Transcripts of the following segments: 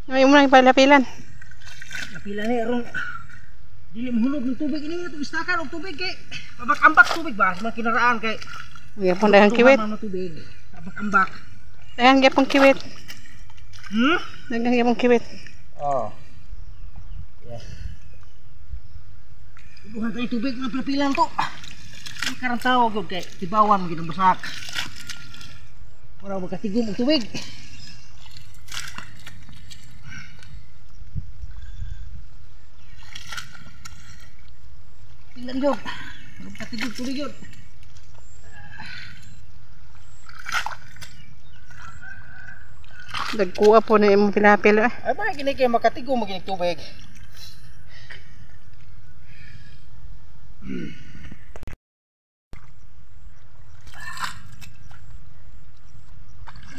Ngayon mo lang palapilan. Lapilan ni aron dili mahulog ng tubig ini ito istakan og tubig kay ambak tubig ba sa kinaraan kay Gyapon daghang kiwit. Tubig ambak. Daghang gyapon kiwit. Daghang gyapon kiwit. Oh. Yes. Ibuhan tayo tubig ng palapilan to. Ini karang tawag gud kay tibawan mo gid basak. Para magkatigom og tubig. Tingnan yun. Magkatigom tubig yun. Dagkuha po na imong pilapil. Ay ba gini kay makatigom mo gini tubig.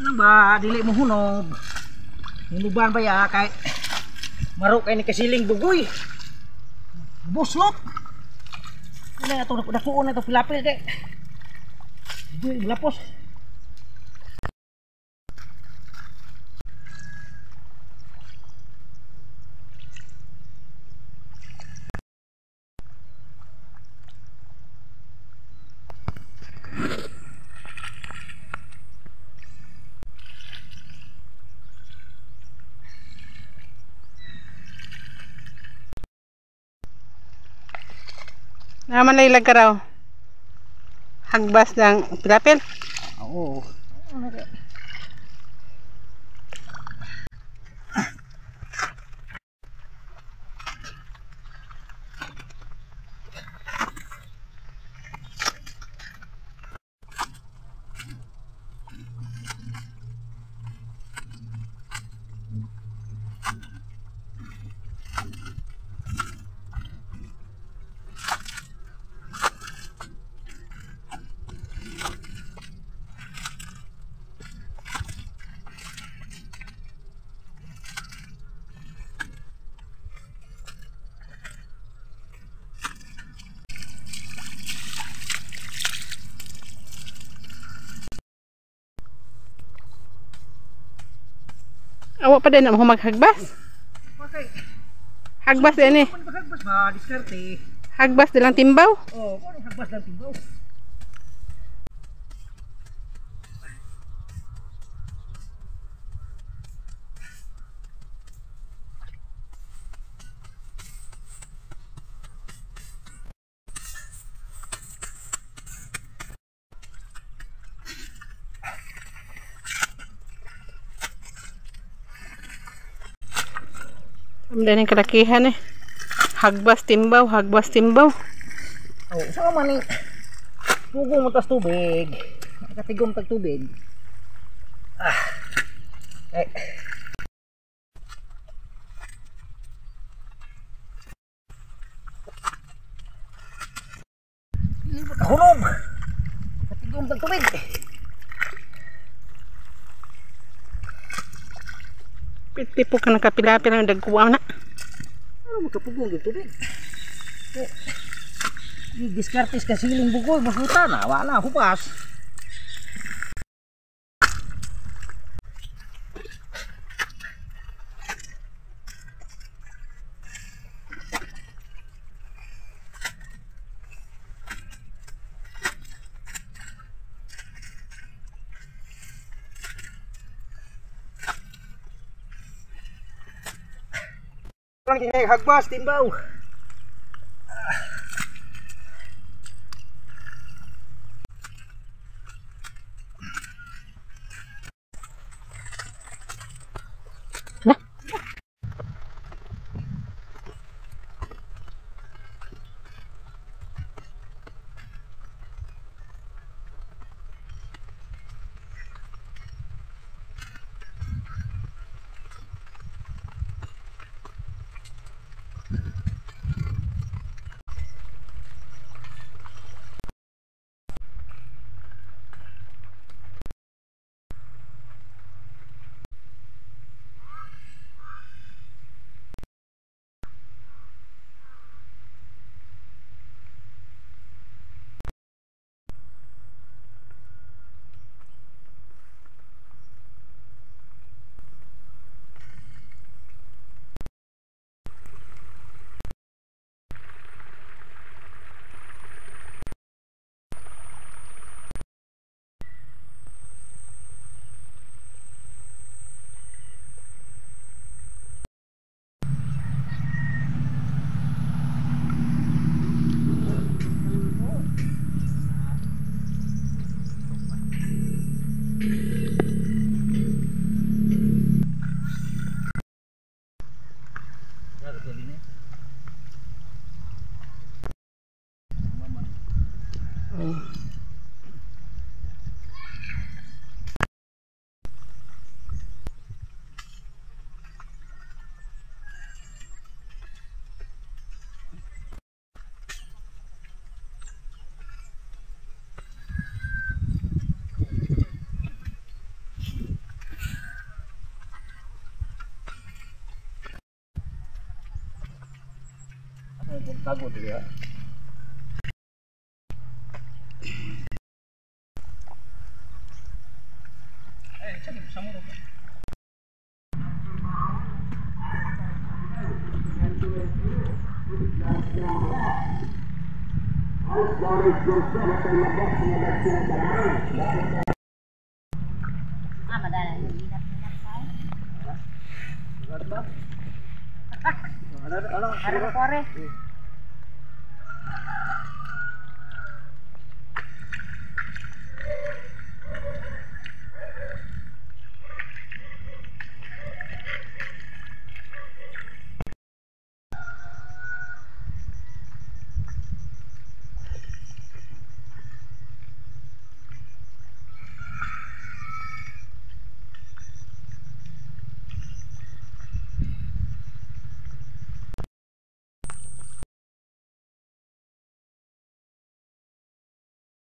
Ano ba dili mo hunog. Hinuban ba ya kay maro kay ni kasiling bugoy. Buslot. Ini ato nakuon na to pilapil kay. Bugoy lapos. Naman lay ka raw. Hagbas ng pilapil. Oo. Awa pa din na mo maghagbas. Okay. Hagbas din eh. Hagbas ba diskarte. Hagbas din lang timbaw. Oh, ano hagbas lang timbaw. Amdan yung kalakihan eh. Hagbas timbaw, hagbas timbaw. Oh, saan man ni pugo mo tas tubig. Nakatigom tag tubig. Eh. Ini ba hulog? Nakatigom tag tubig. Tipo ka nakapilapil ng dagkuha na. Ano magkapugong yung tubig? Ini diskartis ka siling bugoy, masuta na, wala, hupas. Lang kini hagbas timbaw. Takut dia. Cari bersama dong. Ada kore.